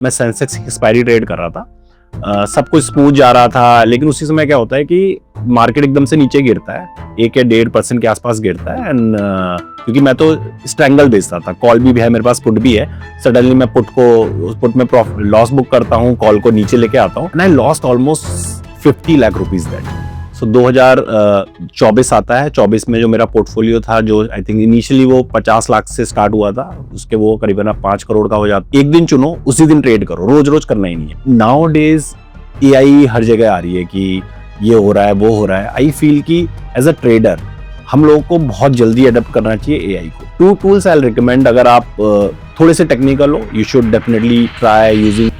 मैं सेंसेक्स की expiry trade कर रहा था। सब कुछ स्मूथ जा रहा था, लेकिन उसी समय क्या होता है कि मार्केट एकदम से नीचे गिरता है, 1 या 1.5% के आसपास गिरता है। एंड क्योंकि मैं तो स्ट्रैंगल बेचता था, कॉल भी है मेरे पास, पुट भी है। सडनली मैं पुट में लॉस बुक करता हूँ, कॉल को नीचे लेके आता हूँ, and I lost almost 50 lakh rupees that. So 2024 आता है। 24 में जो मेरा पोर्टफोलियो था, जो आई थिंक इनिशियली वो 50 लाख से स्टार्ट हुआ था, उसके वो करीबन 5 करोड़ का हो जाता। एक दिन चुनो, उसी दिन ट्रेड करो, रोज रोज करना ही नहीं है। नाउ डेज एआई हर जगह आ रही है कि ये हो रहा है, वो हो रहा है। आई फील कि एज अ ट्रेडर हम लोगों को बहुत जल्दी अडॉप्ट करना चाहिए एआई को। 2 टूल्स आई रिकमेंड, अगर आप थोड़े से टेक्निकल हो, you should definitely try using.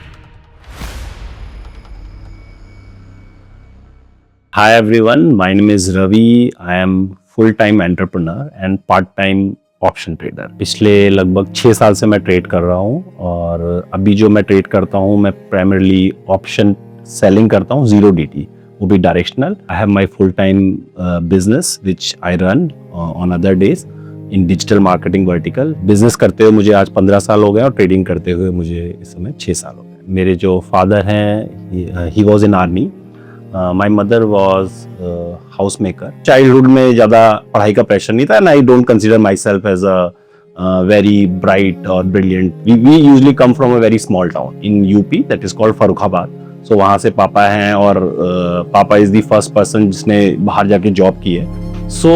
Hi everyone, my name is Ravi. I am full-time entrepreneur and part-time option trader. पिछले लगभग 6 साल से मैं ट्रेड कर रहा हूँ, और अभी जो मैं ट्रेड करता हूँ, मैं प्राइमरली ऑप्शन सेलिंग करता हूँ, 0DT, वो भी directional. I have my full-time business which I run on other days in digital marketing vertical. Business करते हुए मुझे आज 15 साल हो गए और ट्रेडिंग करते हुए मुझे इस समय 6 साल हो गए। मेरे जो फादर हैं, he was in army. My mother was house maker. Childhood में ज़्यादा पढ़ाई का प्रेशर नहीं था, and I don't consider my self as a very bright और brilliant. We usually come from a very small town in UP that is called Farrukhabad. So वहाँ से पापा हैं, और पापा इज द फर्स्ट पर्सन जिसने बाहर जाके जॉब की है। सो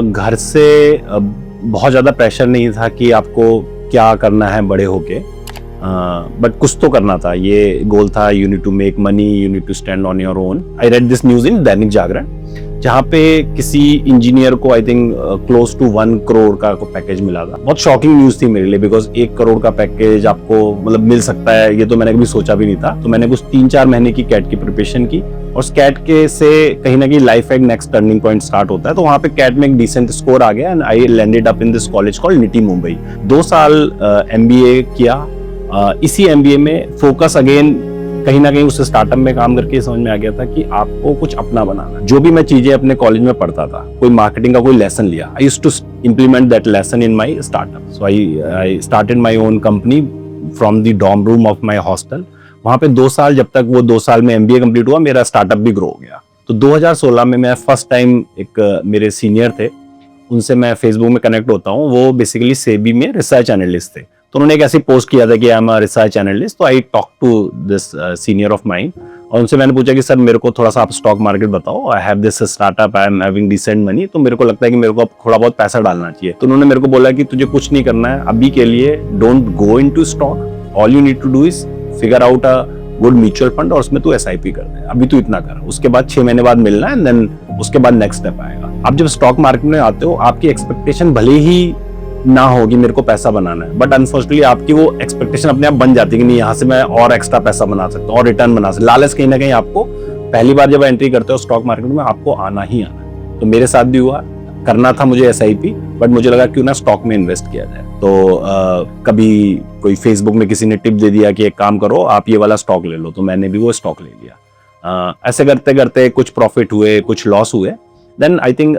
घर से बहुत ज़्यादा प्रेशर नहीं था कि आपको क्या करना है बड़े होके, बट कुछ तो करना था। ये गोल था, you need to make money, you need to stand on your own. I read this news in Dainik Jagran, जहाँ पे किसी इंजीनियर को I think close to 1 crore का पैकेज मिला था। बहुत शॉकिंग न्यूज थी मेरे लिए, बिकॉज 1 करोड़ का पैकेज आपको मतलब मिल सकता है, ये तो मैंने कभी सोचा भी नहीं था। तो मैंने कुछ 3-4 महीने की कैट की प्रिपरेशन की, और कैट के से कहीं ना कहीं लाइफ का एक नेक्स्ट टर्निंग पॉइंट स्टार्ट होता है। तो वहाँ पे कैट में एक डिसेंट स्कोर आ गया, and I landed up in this college called nitty Mumbai. 2 साल MBA किया। इसी MBA में फोकस अगेन कहीं ना कहीं उस स्टार्टअप में काम करके समझ में आ गया था कि आपको कुछ अपना बनाना। जो भी मैं चीजें अपने कॉलेज में पढ़ता था, कोई मार्केटिंग का कोई लेसन लिया, I used to implement that lesson in my startup. So I started my own company from the dorm room of my hostel. वहाँ पे 2 साल, जब तक वो 2 साल में MBA कंप्लीट हुआ, मेरा स्टार्टअप भी ग्रो हो गया। तो 2016 में मैं फर्स्ट टाइम, एक मेरे सीनियर थे, उनसे मैं फेसबुक में कनेक्ट होता हूँ। वो बेसिकली सेबी में रिसर्च एनालिस्ट थे। तो उन्होंने एक ऐसी पोस्ट किया था कि I am a research analyst. तो I talk to this senior of mine, और उनसे मैंने पूछा कि सर मेरे को थोड़ा सा आप स्टॉक मार्केट बताओ, I have this startup, I am having decent money, तो मेरे को लगता है कि मेरे को अब थोड़ा बहुत पैसा डालना चाहिए। तो उन्होंने मेरे को बोला कि तुझे कुछ नहीं करना है अभी के लिए, don't go into stock, all you need to do is figure out a good mutual fund, और उसमें तू SIP कर दे, अभी तू इतना कर, उसके बाद 6 महीने बाद मिलना है, एंड देन उसके बाद नेक्स्ट स्टेप आएगा। आप जब स्टॉक मार्केट में आते हो, आपकी एक्सपेक्टेशन भले ही ना होगी मेरे को पैसा बनाना है, बट अनफॉर्चुनेटली आपकी वो एक्सपेक्टेशन अपने आप बन जाती है कि नहीं, यहाँ से मैं और एक्स्ट्रा पैसा बना सकता हूँ और रिटर्न बना सकता हूँ। लालच कहीं ना कहीं आपको पहली बार जब एंट्री करते हो स्टॉक मार्केट में, आपको आना ही आना। तो मेरे साथ भी हुआ, करना था मुझे SIP, बट मुझे लगा क्यों ना स्टॉक में इन्वेस्ट किया जाए। तो कभी कोई फेसबुक में किसी ने टिप दे दिया कि एक काम करो, आप ये वाला स्टॉक ले लो, तो मैंने भी वो स्टॉक ले लिया। ऐसे करते करते कुछ प्रॉफिट हुए, कुछ लॉस हुए। Then I think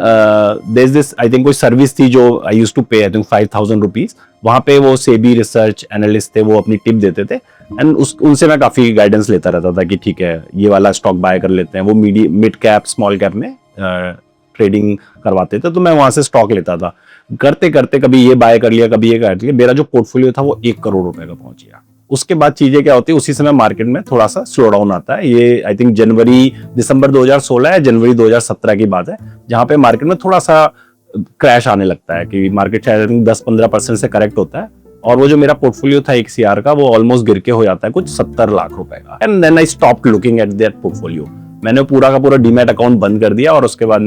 there's this, I think कोई सर्विस थी जो I used to pay, I think 5,000 rupees. वहाँ पे वो सेबी रिसर्च एनालिस्ट थे, वो अपनी टिप देते थे, एंड उनसे मैं काफी गाइडेंस लेता रहता था कि ठीक है ये वाला स्टॉक बाय कर लेते हैं। वो मिड कैप स्मॉल कैप में ट्रेडिंग करवाते थे, तो मैं वहां से स्टॉक लेता था। करते करते कभी ये बाय कर लिया, कभी ये कर लिया, मेरा जो पोर्टफोलियो था वो 1 करोड़ रुपए का पहुंच गया। उसके बाद चीजें क्या होती है, उसी समय मार्केट में थोड़ा सा स्लो डाउन आता है। ये आई थिंक दिसंबर 2016 या जनवरी 2017 की बात है, जहां पे मार्केट में थोड़ा सा क्रैश आने लगता है कि मार्केट शायद 10-15% से करेक्ट होता है, और वो जो मेरा पोर्टफोलियो था 1 CR का, वो ऑलमोस्ट गिर के हो जाता है कुछ 70 लाख रुपए का। And then I stopped looking at that portfolio. मैंने पूरा का पूरा डीमैट अकाउंट बंद कर दिया, और उसके बाद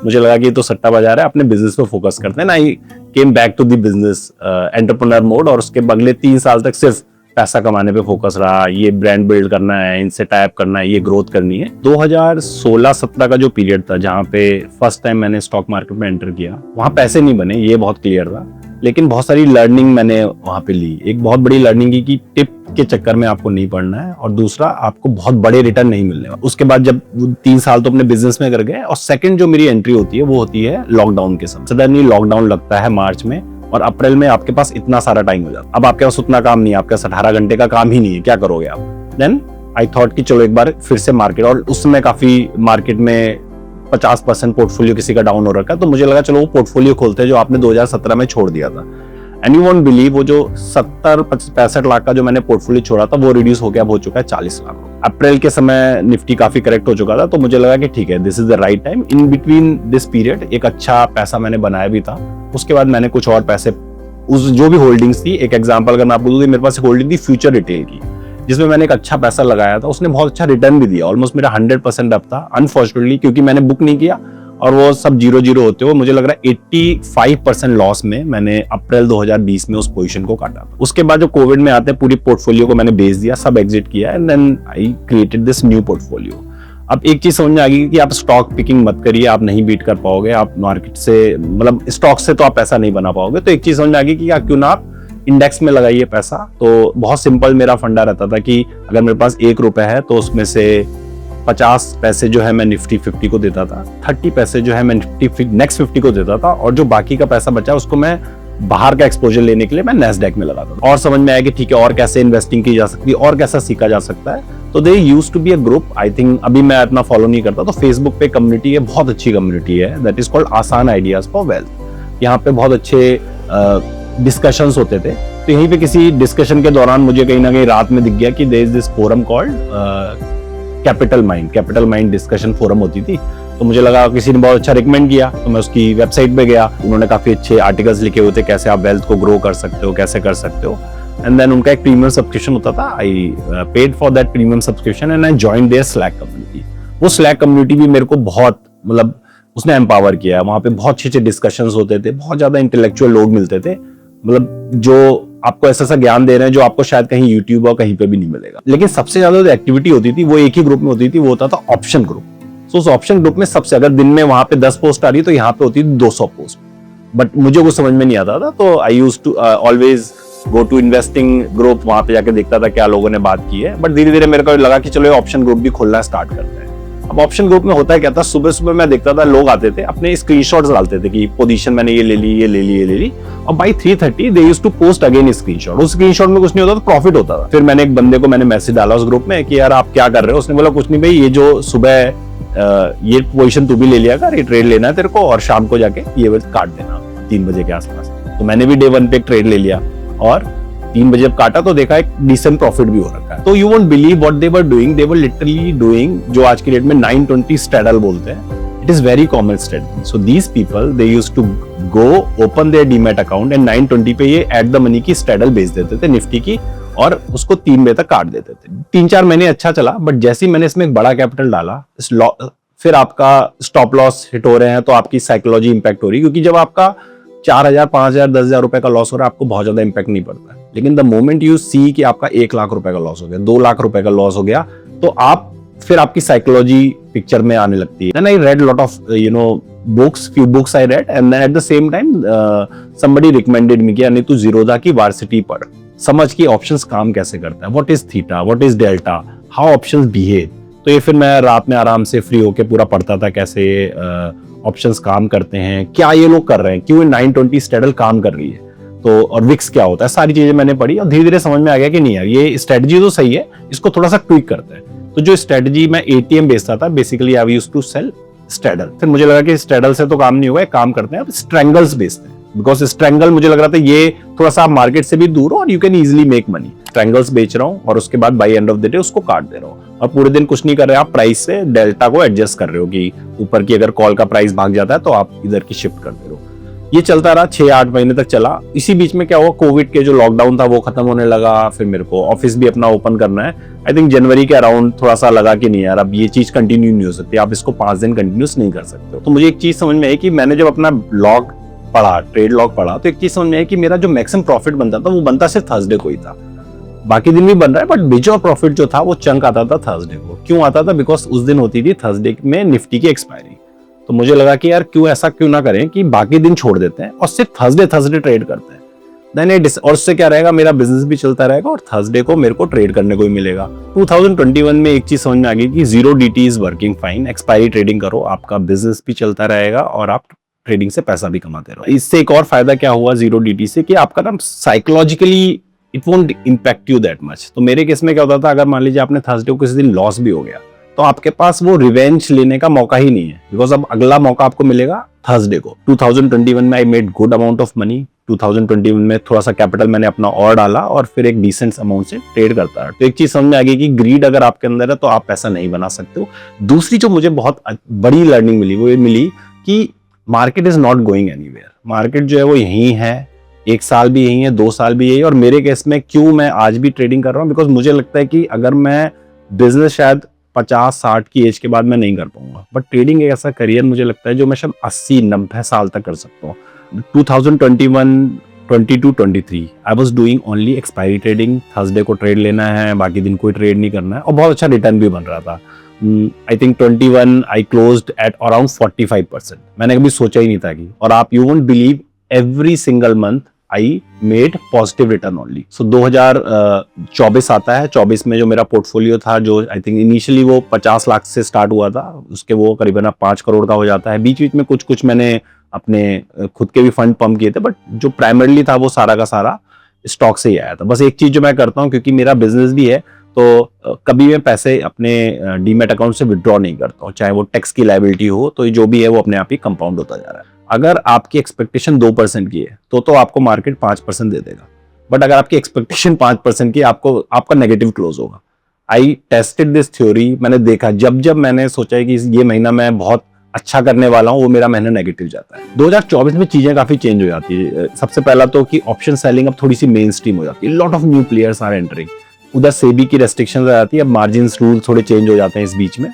मुझे लगा कि ये तो सट्टा बाजार है, अपने बिजनेस पे फोकस करते हैं। I came back to the business entrepreneur mode, और उसके अगले 3 साल तक सिर्फ पैसा कमाने पे फोकस रहा। ये ब्रांड बिल्ड करना है, इनसे टाइप करना है, ये ग्रोथ करनी है। 2016-17 का जो पीरियड था, जहाँ पे फर्स्ट टाइम मैंने स्टॉक मार्केट में एंटर किया, वहाँ पैसे नहीं बने, ये बहुत क्लियर था, लेकिन बहुत सारी लर्निंग मैंने वहाँ पे ली। एक बहुत बड़ी लर्निंग की कि टिप के चक्कर में आपको नहीं पड़ना है, और दूसरा आपको बहुत बड़े रिटर्न नहीं मिलने वाले। उसके बाद जब 3 साल तो अपने बिजनेस में कर गए, और सेकंड जो मेरी एंट्री होती है वो होती है लॉकडाउन के समय। सडनली लॉकडाउन लगता है मार्च में, और अप्रैल में आपके पास इतना सारा टाइम हो जाता। अब आपके पास उतना काम नहीं है, आपके पास 18 घंटे का काम ही नहीं है, क्या करोगे आप? देन आई थॉट कि चलो एक बार फिर से मार्केट, और उस समय काफी मार्केट में 50% पोर्टफोलियो किसी का डाउन हो रखा है, तो मुझे लगा चलो वो पोर्टफोलियो खोलते हैं जो आपने 2017 में छोड़ दिया था। एंड यू वोंट बिलीव, वो जो 65 लाख का जो मैंने पोर्टफोलियो छोड़ा था वो रिड्यूस हो गया, हो चुका है 40 लाख। अप्रैल के समय निफ्टी काफी करेक्ट हो चुका था, तो मुझे लगा कि ठीक है, this is the right time. In between this period एक अच्छा पैसा मैंने बनाया भी था। उसके बाद मैंने कुछ और पैसे, उस जो भी होल्डिंग्स थी, एक एग्जांपल अगर मैं आपको दूं, मेरे पास एक होल्डिंग थी फ्यूचर रिटेल की, जिसमें मैंने एक अच्छा पैसा लगाया था, उसने बहुत अच्छा रिटर्न भी दिया, ऑलमोस्ट मेरा 100% अप था। अनफॉर्चुनेटली क्योंकि मैंने बुक नहीं किया और वो सब 0-0 होते हुए मुझे लग रहा है 85% लॉस में मैंने अप्रैल 2020 में उस पोजीशन को काटा। उसके बाद जो कोविड में आते पूरी पोर्टफोलियो को मैंने बेच दिया, सब एग्जिट किया, and then I created this new portfolio. अब एक चीज समझ में आ गई कि आप स्टॉक पिकिंग मत करिए, आप नहीं बीट कर पाओगे, आप मार्केट से, मतलब स्टॉक से तो आप पैसा नहीं बना पाओगे। तो एक चीज समझ में आ गई कि क्यों ना आप इंडेक्स में लगाइए पैसा। तो बहुत सिंपल मेरा फंडा रहता था कि अगर मेरे पास 1 रुपए है तो उसमें से 50 पैसे जो है मैं निफ्टी 50 को देता था, 30 पैसे जो है मैं निफ्टी नेक्स्ट 50 को देता था, और जो बाकी का पैसा बचा उसको मैं बाहर का एक्सपोजर लेने के लिए मैं नेस्डैक में लगाता था। और समझ में आया कि ठीक है, और कैसे इन्वेस्टिंग की जा सकती है, और कैसा सीखा जा सकता है। तो they used to be a group, I think अभी मैं इतना फॉलो नहीं करता, तो फेसबुक पे कम्युनिटी है, बहुत अच्छी कम्युनिटी है, दैट इज कॉल्ड आसान आइडियाज फॉर वेल्थ। यहाँ पे बहुत अच्छे डिस्कशंस होते थे। तो यहीं पे किसी डिस्कशन के दौरान मुझे कहीं ना कहीं रात में दिख गया कि there is this forum called capital mind discussion forum होती थी। तो मुझे लगा किसी ने बहुत अच्छा रिकमेंड किया, तो मैं उसकी वेबसाइट पे गया। उन्होंने काफी अच्छे आर्टिकल्स लिखे हुए थे, कैसे आप वेल्थ को ग्रो कर सकते हो, कैसे कर सकते हो। एंड देन उनका एक प्रीमियम सब्सक्रिप्शन होता था, I paid for that premium subscription and I joined their Slack community. वो स्लैक कम्युनिटी भी मेरे को बहुत, मतलब उसने एम्पावर किया। वहां पे बहुत अच्छे डिस्कशंस होते थे, बहुत ज्यादा इंटेलेक्चुअल लोग मिलते थे, मतलब जो आपको ऐसा ज्ञान दे रहे हैं जो आपको शायद कहीं यूट्यूब और कहीं पे भी नहीं मिलेगा। लेकिन सबसे ज्यादा जो एक्टिविटी होती थी वो एक ही ग्रुप में होती थी, वो होता था ऑप्शन ग्रुप। सो उस ऑप्शन ग्रुप में सबसे, अगर दिन में वहां पे 10 पोस्ट आ रही तो यहाँ पे होती थी 200 पोस्ट। बट मुझे वो समझ में नहीं आता था, तो I used to always go to investing group, वहां पे जाके देखता था क्या लोगों ने बात की है। बट धीरे धीरे मेरे को लगा कि चलो ऑप्शन ग्रुप भी खोलना स्टार्ट करते हैं। अब ऑप्शन ग्रुप में होता है क्या था, सुबह सुबह मैं देखता था लोग आते थे, अपने स्क्रीनशॉट्स डालते थे कि पोजीशन मैंने ये ले ली, ये ले ली, ये ले ली, और by 3:30 they used to post again screenshot. उस स्क्रीनशॉट में कुछ नहीं होता था, प्रॉफिट होता था। फिर मैंने एक बंदे को मैंने मैसेज डाला उस ग्रुप में कि यार आप क्या कर रहे हो। उसने बोला कुछ नहीं भाई, ये जो सुबह ये पोजीशन तू भी ले लिया कर, ये ट्रेड लेना है तेरे को, और शाम को जाके ये काट देना 3 बजे के आसपास। तो मैंने भी डे 1 पे एक ट्रेड ले लिया, और 3 बजे जब काटा तो देखा एक डिसेंट प्रॉफिट भी हो रखा है। तो you won't believe what they were doing, they were literally doing जो आज की डेट में 920 स्ट्रैडल बोलते हैं। It is very common strategy. So these people they used to go open their demat account and 920 पे ये एट द मनी की straddle बेच देते थे निफ्टी की, और उसको 3 बजे तक काट देते थे। 3-4 महीने अच्छा चला, बट जैसे ही मैंने इसमें एक बड़ा कैपिटल डाला, फिर आपका स्टॉप लॉस हिट हो रहे हैं तो आपकी साइकोलॉजी इंपैक्ट हो रही है। क्योंकि जब आपका 4,000, 5,000, 10,000 रुपए का लॉस हो रहा है, आपको बहुत ज्यादा इंपैक्ट नहीं पड़ता है। लेकिन द मोमेंट यू सी कि आपका 1 लाख रुपए का लॉस हो गया, 2 लाख रुपए का लॉस हो गया, तो आप फिर आपकी साइकोलॉजी पिक्चर में आने लगती है। Then I read lot of books, few books I read, and then at the same time somebody recommended me कि यानी तू जीरोधा की वार्सिटी पढ़, समझ कि ऑप्शंस काम कैसे करता है, what is theta, what is delta, how options behave. तो ये फिर मैं रात में आराम से फ्री होके पूरा पढ़ता था, कैसे ऑप्शंस काम करते हैं, क्या ये लोग कर रहे हैं, क्यों 920 स्ट्रैडल काम कर रही है, तो और विक्स क्या होता है, सारी चीजें मैंने पढ़ी, और धीरे धीरे समझ में आ गया कि नहीं यार ये स्ट्रेटजी तो सही है, इसको थोड़ा सा ट्विक करते हैं। तो जो स्ट्रेटजी मैं एटीएम बेचता था, basically I used to sell straddle. फिर मुझे लगा कि स्ट्रैडल से तो काम नहीं होगा, एक काम करते हैं अब स्ट्रैंगल्स बेचते हैं, बिकॉज स्ट्रैंगल मुझे लग रहा था ये थोड़ा सा मार्केट से भी दूर हो और you can easily make money. Strangles बेच रहा हूँ और उसके बाद by end of the day उसको काट दे रहा हूँ, और पूरे दिन कुछ नहीं कर रहे, आप प्राइस से डेल्टा को एडजस्ट कर रहे हो कि ऊपर की अगर कॉल का प्राइस भाग जाता है तो आप इधर की शिफ्ट कर दे रहे हो। ये चलता रहा 6-8 महीने तक चला। इसी बीच में क्या हुआ, कोविड के जो लॉकडाउन था वो खत्म होने लगा, फिर मेरे को ऑफिस भी अपना ओपन करना है। आई थिंक जनवरी के अराउंड थोड़ा सा लगा कि नहीं यार अब ये चीज कंटिन्यू नहीं हो सकती, आप इसको 5 दिन कंटिन्यूस नहीं कर सकते हो। तो मुझे एक चीज समझ में आई कि मैंने जब अपना लॉग पढ़ा, ट्रेड लॉग पढ़ा, तो एक चीज समझ में आई कि मेरा जो मैक्सिमम प्रॉफिट बनता था वो बनता सिर्फ थर्सडे को ही था। बाकी दिन भी बन रहा है, बट मेजर प्रॉफिट जो था वो चंक आता था थर्सडे को। क्यों आता था? बिकॉज उस दिन होती थी थर्सडे में निफ्टी की एक्सपायरी। तो मुझे लगा कि यार क्यों ऐसा क्यों ना करें कि बाकी दिन छोड़ देते हैं और सिर्फ थर्सडे ट्रेड करते हैं। और उससे क्या रहेगा, मेरा बिजनेस भी चलता रहेगा और थर्सडे को मेरे को ट्रेड करने को ही मिलेगा। 2021 में एक चीज समझ में आ गई कि 0 DT is working fine. Expiry trading करो, आपका बिजनेस भी चलता रहेगा और आप ट्रेडिंग से पैसा भी कमाते रहो। इससे एक और फायदा क्या हुआ जीरो डीटी से कि आपका ना psychologically it won't impact you that much. तो मेरे केस में क्या होता था, अगर मान लीजिए आपने थर्सडे को किसी दिन लॉस भी हो गया तो आपके पास वो रिवेंज लेने का मौका ही नहीं है, बिकॉज अब अगला मौका आपको मिलेगा थर्सडे को। 2021 में I made good amount of money. 2021 में थोड़ा सा कैपिटल मैंने अपना और डाला और फिर एक डिसेंट अमाउंट से ट्रेड करता है। तो एक चीज समझ में आ गई कि ग्रीड अगर आपके अंदर है तो आप पैसा नहीं बना सकते हो। दूसरी जो मुझे बहुत बड़ी लर्निंग मिली वो ये मिली कि market is not going anywhere. Market जो है वो यहीं है, 1 साल भी यही है, 2 साल भी यही है। और मेरे केस में क्यों मैं आज भी ट्रेडिंग कर रहा हूँ, बिकॉज मुझे लगता है कि अगर मैं बिजनेस शायद 50-60 की एज के बाद मैं नहीं कर पाऊंगा, बट ट्रेडिंग एक ऐसा करियर मुझे लगता है जो मैं शायद 80-90 साल तक कर सकता हूँ। 2021, 22, 23 I was doing only expiry trading. Thursday को ट्रेड लेना है, बाकी दिन कोई ट्रेड नहीं करना है, और बहुत अच्छा रिटर्न भी बन रहा था। I think 21 I closed at around 45%। मैंने कभी सोचा ही नहीं था कि, और आप you won't believe every single month I made positive return only. So 2024 आता है, 24 में जो मेरा पोर्टफोलियो था, जो आई थिंक इनिशियली वो 50 लाख से स्टार्ट हुआ था, उसके वो करीबन 5 करोड़ का हो जाता है। बीच बीच में कुछ मैंने अपने खुद के भी फंड पंप किए थे, बट जो प्राइमरली था वो सारा का सारा स्टॉक से ही आया था। बस एक चीज जो मैं करता हूँ, क्योंकि मेरा बिजनेस भी है, तो कभी मैं पैसे अपने डीमैट अकाउंट से विड्रॉ नहीं करता हूँ, चाहे वो टैक्स की लायबिलिटी हो, तो जो भी है वो अपने आप ही कंपाउंड होता जा रहा है। अगर आपकी एक्सपेक्टेशन 2% की है तो आपको मार्केट 5% दे देगा, बट अगर आपकी एक्सपेक्टेशन 5% की, आपका नेगेटिव क्लोज होगा। I tasted this theory. मैंने देखा जब मैंने सोचा है कि ये महीना मैं बहुत अच्छा करने वाला हूं, वो मेरा महीना नेगेटिव जाता है। 2024 में चीजें काफी चेंज हो जाती है। सबसे पहला तो कि ऑप्शन सेलिंग अब थोड़ी सी मेन स्ट्रीम हो जाती है, lot of new players are entering. उधर सेबी की रेस्ट्रिक्शंस आ जाती है, अब मार्जिन रूल थोड़े चेंज हो जाते हैं इस बीच में,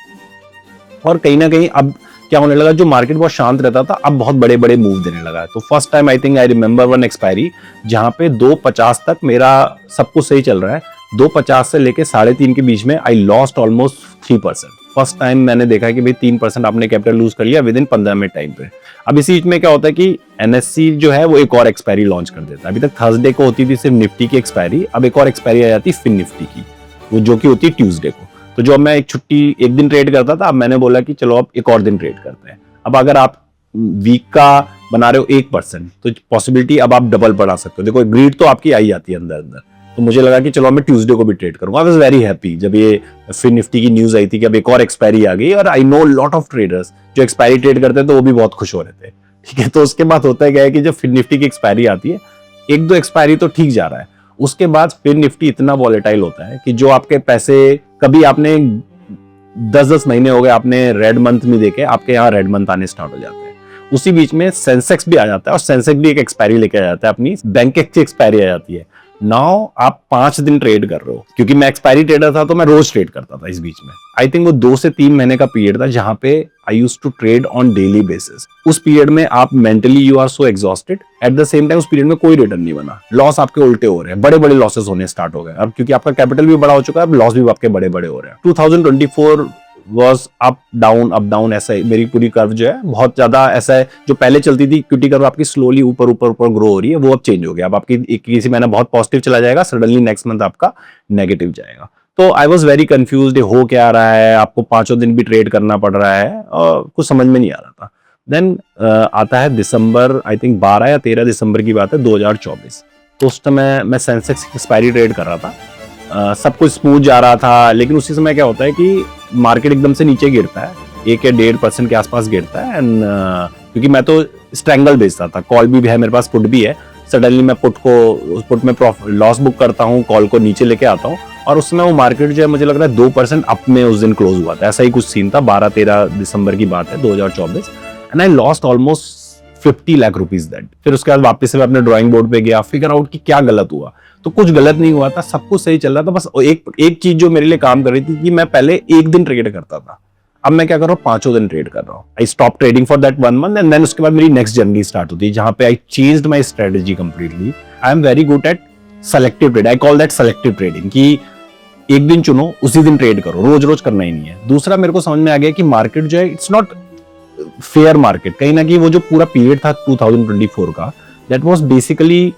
और कहीं ना कहीं अब क्या होने लगा, जो मार्केट बहुत शांत रहता था अब बहुत बड़े बड़े मूव देने लगा है। तो first time I think I remember one expiry जहां पे 2.50 तक मेरा सब कुछ सही चल रहा है, 2.50 से लेके 3.5 के बीच में आई लॉस्ट ऑलमोस्ट 3%। फर्स्ट टाइम मैंने देखा कि भाई 3% आपने कैपिटल लूज कर लिया विद इन 15 मिनट टाइम पे। अब इसी बीच में क्या होता है कि एनएससी जो है वो एक और एक्सपायरी लॉन्च कर देता है। अभी तक थर्सडे को होती थी सिर्फ निफ्टी की एक्सपायरी, अब एक और एक्सपायरी आ जाती है फिन निफ्टी की, वो जो कि होती है ट्यूसडे को। तो जो मैं एक दिन ट्रेड करता था, अब मैंने बोला कि चलो अब एक और दिन ट्रेड करते हैं। अब अगर आप वीक का बना रहे हो 1%, तो पॉसिबिलिटी अब आप डबल बढ़ा सकते हो। देखो ग्रीड तो आपकी आई जाती है अंदर। तो मुझे लगा कि चलो मैं ट्यूसडे को भी ट्रेड करूंगा। आई वाज वेरी हैप्पी जब ये फिन निफ्टी की न्यूज आई थी कि अब एक और एक्सपायरी आ गई, और I know lot of traders जो एक्सपायरी ट्रेड करते हैं तो वो भी बहुत खुश हो रहे थे। ठीक है, तो उसके बाद होता है क्या है कि जब फिन निफ्टी की एक्सपायरी आती है, 1-2 एक्सपायरी तो ठीक जा रहा है, उसके बाद फिर निफ्टी इतना वॉलेटाइल होता है कि जो आपके पैसे कभी आपने 10-10 महीने हो गए आपने रेड मंथ में देखे, आपके यहाँ रेड मंथ आने स्टार्ट हो जाते हैं। उसी बीच में सेंसेक्स भी आ जाता है, और सेंसेक्स भी एक एक्सपायरी लेके आ जाता है, अपनी बैंक की एक्सपायरी आ जाती है। नाउ आप 5 दिन ट्रेड कर रहे हो, क्योंकि मैं एक्सपायरी ट्रेडर था तो मैं रोज ट्रेड करता था इस बीच में। आई थिंक वो 2 से 3 महीने का पीरियड था जहां पे I used to trade on daily basis. उस पीरियड में आप mentally you are so exhausted, at the same time उस पीरियड में कोई रिटर्न नहीं बना, लॉस आपके उल्टे हो रहे हैं, बड़े बड़े लॉसेस होने स्टार्ट हो गए अब, क्योंकि आपका कैपिटल भी बड़ा हो चुका है, अब लॉस भी आपके बड़े बड़े हो रहे हैं। 2024 वॉज अप डाउन ऐसा है, मेरी पूरी कर्व जो है बहुत ज्यादा ऐसा है। जो पहले चलती थी इक्विटी कर्व आपकी स्लोली ऊपर ऊपर ऊपर ग्रो हो रही है, वो अब चेंज हो गया। अब आपकी किसी महीना बहुत पॉजिटिव चला जाएगा, सडनली नेक्स्ट मंथ आपका नेगेटिव जाएगा। तो आई वॉज वेरी कंफ्यूज्ड, हो क्या रहा है, आपको 5 दिन भी ट्रेड करना पड़ रहा है, और कुछ समझ में नहीं आ रहा था। देन आता है दिसंबर, आई थिंक 12 या 13 दिसंबर की बात है 2024। तो उस समय मैं सेंसेक्स एक्सपायरी ट्रेड कर रहा था, सब कुछ स्मूथ जा रहा था, लेकिन उसी समय क्या होता है कि मार्केट एकदम से नीचे गिरता है, 1 या 1.5% के आसपास गिरता है। एंड क्योंकि मैं तो स्ट्रैंगल बेचता था, कॉल भी है मेरे पास, पुट भी है। सडनली मैं पुट में लॉस बुक करता हूँ, कॉल को नीचे लेके आता हूँ, और उस समय वो मार्केट जो है मुझे लग रहा है 2% अप में उस दिन क्लोज हुआ था। ऐसा ही कुछ सीन था, 12-13 दिसंबर की बात है 2024। And I lost almost 50 lakh rupees that. फिर उसके बाद वापस से मैं अपने ड्राइंग बोर्ड पे गया, फिगर आउट कि क्या गलत हुआ। तो कुछ गलत नहीं हुआ था, सब कुछ सही चल रहा था। बस एक चीज जो मेरे लिए काम कर रही थी कि मैं पहले 1 दिन ट्रेड करता था, अब मैं क्या कर रहा हूँ 5 दिन ट्रेड कर रहा हूँ। I stop trading for that 1 month, and then उसके बाद मेरी नेक्स्ट जर्नी स्टार्ट होती है, जहां पे आई changed my strategy completely. I am very good at selective trade, I call that selective trading, कि एक दिन चुनो उसी दिन ट्रेड करो, रोज रोज करना ही नहीं है। दूसरा मेरे को समझ में आ गया कि मार्केट जो है इट्स नॉट फेयर मार्केट। कहीं ना कहीं वो जो पूरा पीरियड था 2024 का, दैट वाज बेसिकली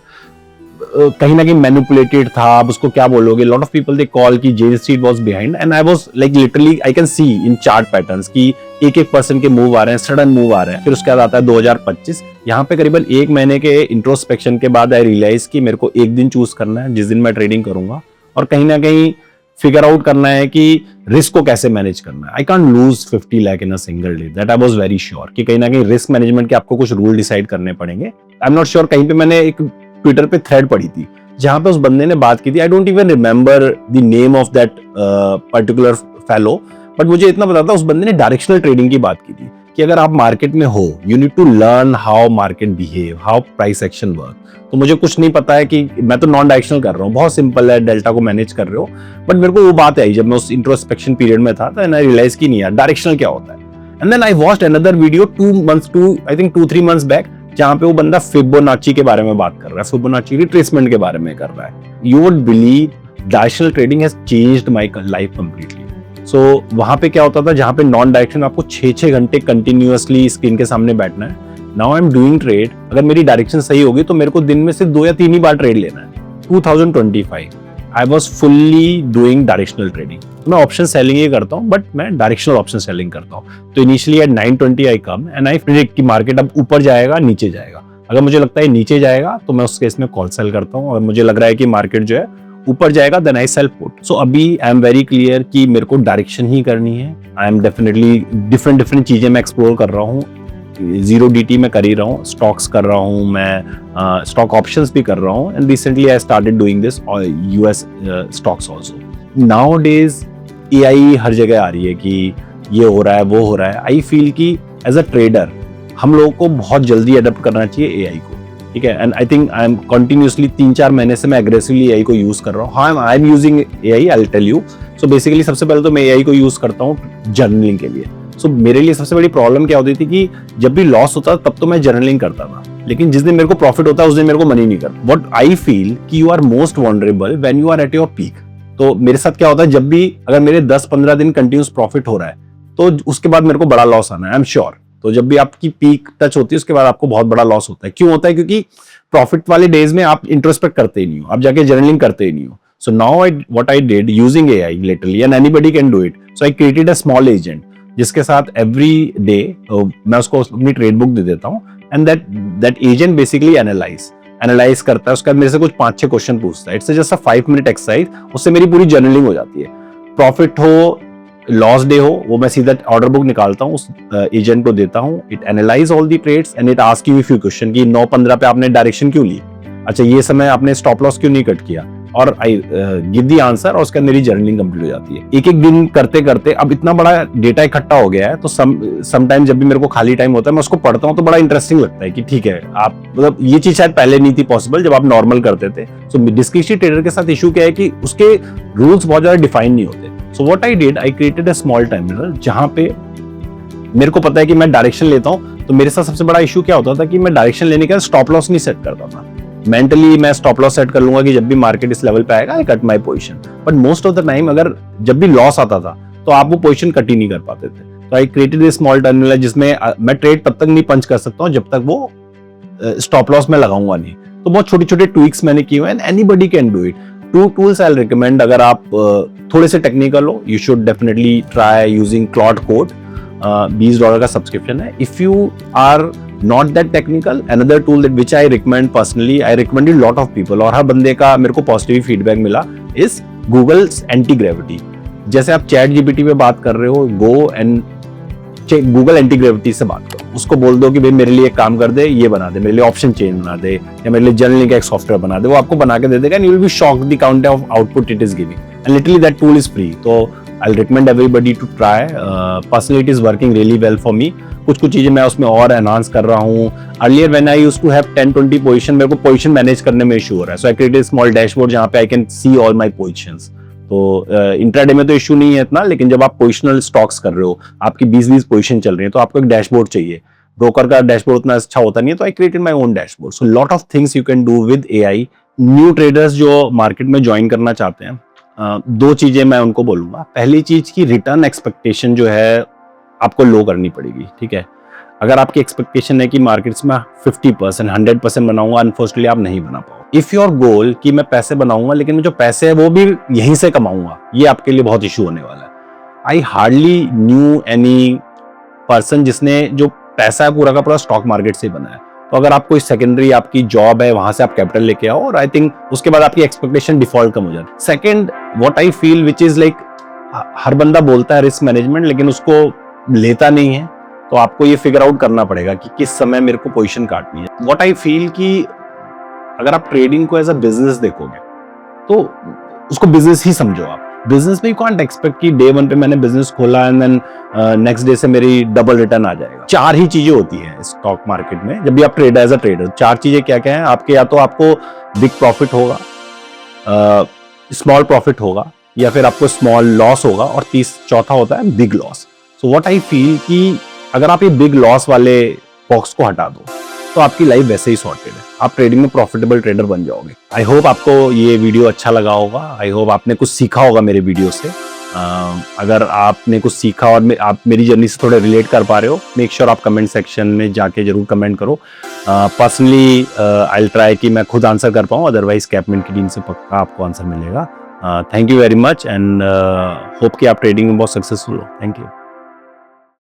कहीं ना कहीं मैनिपुलेटेड था, आप उसको क्या बोलोगे, lot of people they call कि J street was behind, and I was like literally I can see in chart patterns कि एक एक पर्सन के मूव आ रहे हैं, सडन मूव आ रहे हैं। फिर उसके बाद आता है 2025, यहाँ पे करीबन एक महीने के इंट्रोस्पेक्शन के बाद आई रियलाइज कि मेरे को एक दिन चूज करना है जिस दिन मैं ट्रेडिंग करूंगा, और कहीं ना कहीं फिगर आउट करना है कि रिस्क को कैसे मैनेज करना है। I can't loose 50 lakh in a single day, that I was very sure कि कहीं ना कहीं रिस्क मैनेजमेंट के आपको कुछ रूल डिसाइड करने पड़ेंगे। आई एम नॉट श्योर, कहीं पे मैंने एक ट्विटर पे थ्रेड पढ़ी थी जहां पे उस बंदे ने बात की थी, I don't even remember the name of that particular fellow, but मुझे इतना पता था उस बंदे ने डायरेक्शनल ट्रेडिंग की बात की थी कि अगर आप मार्केट में हो, you need to learn how market behave, how price action work. तो मुझे कुछ नहीं पता है कि मैं तो नॉन डायरेक्शनल कर रहा हूँ, बहुत सिंपल है, डेल्टा को मैनेज कर रहे हो, बट मेरे को वो बात आई जब मैं उस इंट्रोस्पेक्शन पीरियड में था, तो आई रियलाइज की नहीं यार डायरेक्शनल क्या होता है। And then I watched another video 2 months back, जहां पे वो बंदा फिबोनाची के बारे में बात कर रहा है, फिबोनाची रिट्रेसमेंट के बारे में कर रहा है। You would believe directional trading has changed my life completely. So वहां पे क्या होता था, जहां पे नॉन डायरेक्शन आपको 6 घंटे कंटिन्यूअसली स्क्रीन के सामने बैठना है, now I am doing trade, अगर मेरी डायरेक्शन सही होगी तो मेरे को दिन में से 2 या 3 ही बार ट्रेड लेना है। 2025 I was fully doing directional trading. मैं ऑप्शन सेलिंग ही करता हूँ, बट मैं डायरेक्शनल ऑप्शन सेलिंग करता हूँ। तो initially at 9:20 I come and I predict कि मार्केट अब ऊपर जाएगा नीचे जाएगा। अगर मुझे लगता है नीचे जाएगा तो मैं उस केस में कॉल सेल करता हूँ, और मुझे लग रहा है कि मार्केट जो है ऊपर जाएगा देन आई सेल पुट। सो अभी आई एम वेरी क्लियर कि मेरे को डायरेक्शन ही करनी है। आई एम डेफिनेटली डिफरेंट चीजें मैं एक्सप्लोर कर रहा हूँ। 0DT में कर ही रहा हूँ, स्टॉक्स कर रहा हूँ, मैं स्टॉक ऑप्शंस भी कर रहा हूँ, and recently I started doing this US stocks also. Now days AI हर जगह आ रही है कि ये हो रहा है वो हो रहा है। आई फील कि एज अ ट्रेडर हम लोगों को बहुत जल्दी अडॉप्ट करना चाहिए AI को, ठीक है। And I think I am continuously 3-4 महीने से मैं एग्रेसिवली AI को यूज कर रहा हूँ। हाँ, I am using AI, I will tell you. So basically सबसे पहले तो मैं AI को यूज करता हूँ जर्नलिंग के लिए। सो मेरे लिए सबसे बड़ी प्रॉब्लम क्या होती थी कि जब भी लॉस होता तब तो मैं जर्नलिंग करता था, लेकिन जिस दिन मेरे को प्रॉफिट होता है उस दिन मेरे को मनी नहीं करता। व्हाट आई फील कि you are most vulnerable when you are at your peak. तो मेरे साथ क्या होता है, जब भी अगर मेरे 10-15 दिन कंटिन्यूस प्रॉफिट हो रहा है तो उसके बाद मेरे को बड़ा लॉस आना है, आई एम श्योर। तो जब भी आपकी पीक टच होती है उसके बाद आपको बहुत बड़ा लॉस होता है। क्यों होता है? क्योंकि प्रॉफिट वाले डेज में आप इंट्रोस्पेक्ट करते ही नहीं हो, आप जाके जर्नलिंग करते ही नहीं हो। So now what I did using AI literally, and anybody can do it. So I created a small agent जिसके साथ एवरी डे मैं उसको अपनी ट्रेड बुक दे देता हूँ, and that agent basically analyse करता है। उसके बाद मेरे से कुछ 5-6 क्वेश्चन पूछता है। It's just a 5 minute exercise, उससे मेरी पूरी जर्नलिंग हो जाती है। प्रॉफिट हो, लॉस डे हो, वो मैं सीधा ऑर्डर बुक निकालता हूँ, उस एजेंट को देता हूँ। It analyse all the trades and it ask you few question कि 9:15 पे आपने डायरेक्शन क्यों ली, अच्छा ये समय आपने स्टॉप लॉस क्यों नहीं कट किया, और आई गिव दी आंसर, और उसके अंदर मेरी जर्नलिंग कंप्लीट हो जाती है। एक एक दिन करते करते अब इतना बड़ा डेटा इकट्ठा हो गया है, तो समटाइम जब भी मेरे को खाली टाइम होता है मैं उसको पढ़ता हूँ तो बड़ा इंटरेस्टिंग लगता है कि ठीक है, आप मतलब ये चीज शायद पहले नहीं थी पॉसिबल जब आप नॉर्मल करते थे। सो डिस्क्रिप्टिव ट्रेडर के साथ इशू क्या है कि उसके रूल्स बहुत ज्यादा डिफाइन नहीं होते। So what I did, I created a small terminal जहां पे मेरे को पता है कि मैं डायरेक्शन लेता हूं। तो मेरे साथ सबसे बड़ा इशू क्या होता था कि मैं डायरेक्शन लेने के बाद स्टॉप लॉस नहीं सेट करता था। मेंटली मैं स्टॉप लॉस सेट कर लूंगा कि जब भी मार्केट इस लेवल पे आएगा I cut my position, but most of the time अगर जब भी लॉस आता था तो आप वो पोजीशन कट ही नहीं कर पाते थे। तो I created a small terminal जिसमें मैं ट्रेड तब तक नहीं पंच कर सकता हूं जब तक वो स्टॉप लॉस में लगाऊंगा नहीं। तो बहुत छोटे छोटे ट्विक्स मैंने किए हुए हैं, anybody can do it. 2 tools I recommend, अगर आप थोड़े से टेक्निकल हो you should definitely try using Claude Code. $20 का सब्सक्रिप्शन है। If you are not that technical, another tool that which I recommend personally, I recommended lot of people और हर बंदे का मेरे को पॉजिटिव फीडबैक मिला, is Google's एंटी ग्रेविटी। जैसे आप चैट जीपीटी पे बात कर रहे हो, go and Google anti gravity से बात करो, उसको बोल दो कि भाई मेरे लिए एक काम कर दे, ये बना दे, मेरे लिए ऑप्शन चेन बना दे, या मेरे लिए जर्नलिंग का एक सॉफ्टवेयर बना दे, वो आपको बना के दे देगा and you will be shocked the count of output it is giving, and literally that tool is free. तो I'll recommend everybody to try. Personally, it is working really well for me. कुछ चीजें मैं उसमें और enhance कर रहा हूँ। Earlier when I used to have 10-20 position, मेरे को पोजीशन मैनेज करने में इशू हो रहा है। So I created a small dashboard जहाँ पे I can see all my positions. तो इंट्राडे में तो इशू नहीं है इतना, लेकिन जब आप पोजिशनल स्टॉक्स कर रहे हो, आपकी 20-20 पोजीशन चल रही है, तो आपको एक डैशबोर्ड चाहिए। ब्रोकर का डैशबोर्ड उतना अच्छा होता नहीं है, तो I created my own dashboard. So lot of things you can do with AI। New traders जो मार्केट में ज्वाइन करना चाहते हैं, 2 चीजें मैं उनको बोलूंगा। पहली चीज की रिटर्न एक्सपेक्टेशन जो है आपको लो करनी पड़ेगी, ठीक है। अगर आपकी एक्सपेक्टेशन है कि मार्केट्स में 50% 100% बनाऊंगा, अनफॉर्चुनेटली आप नहीं बना पाओगे। इफ योर गोल कि मैं पैसे बनाऊंगा लेकिन जो पैसे है वो भी यहीं से कमाऊंगा, ये आपके लिए बहुत इशू होने वाला है। I hardly new any person जिसने जो पैसा है पूरा का पूरा स्टॉक मार्केट से बना है। तो अगर आप कोई सेकेंडरी आपकी जॉब है वहां से आप कैपिटल लेके आओ, और आई थिंक उसके बाद आपकी एक्सपेक्टेशन डिफॉल्ट कम हो जाती है। Second, what I feel which is like, हर बंदा बोलता है रिस्क मैनेजमेंट लेकिन उसको लेता नहीं है, तो आपको ये फिगर आउट करना पड़ेगा कि किस समय मेरे को पोजीशन काटनी है। व्हाट आई फील कि अगर आप ट्रेडिंग को एज अ बिजनेस देखोगे तो उसको बिजनेस ही समझो आप। बिजनेस में यू कांट एक्सपेक्ट कि डे 1 पे मैंने बिजनेस खोला एंड देन नेक्स्ट डे से मेरी डबल रिटर्न आ जाएगा। 4 ही चीजें होती हैं स्टॉक मार्केट में जब भी आप ट्रेडर एज अ ट्रेडर। 4 चीजें क्या क्या है आपके, या तो आपको बिग प्रॉफिट होगा, स्मॉल प्रॉफिट होगा, या फिर आपको स्मॉल लॉस होगा, और चौथा होता है big loss. So what I feel कि अगर आप ये बिग लॉस वाले बॉक्स को हटा दो तो आपकी लाइफ वैसे ही सॉर्टेड है, आप ट्रेडिंग में प्रॉफिटेबल ट्रेडर बन जाओगे। आई होप आपको ये वीडियो अच्छा लगा होगा, आई होप आपने कुछ सीखा होगा मेरे वीडियो से। अगर आपने कुछ सीखा और आप मेरी जर्नी से थोड़े रिलेट कर पा रहे हो, मेक श्योर आप कमेंट सेक्शन में जाके जरूर कमेंट करो। पर्सनली आई विल ट्राई कि मैं खुद आंसर कर पाऊँ, अदरवाइज कैपमेंट की टीम से पक्का आपको आंसर मिलेगा। Thank you very much and hope कि आप ट्रेडिंग में बहुत सक्सेसफुल हो। Thank you.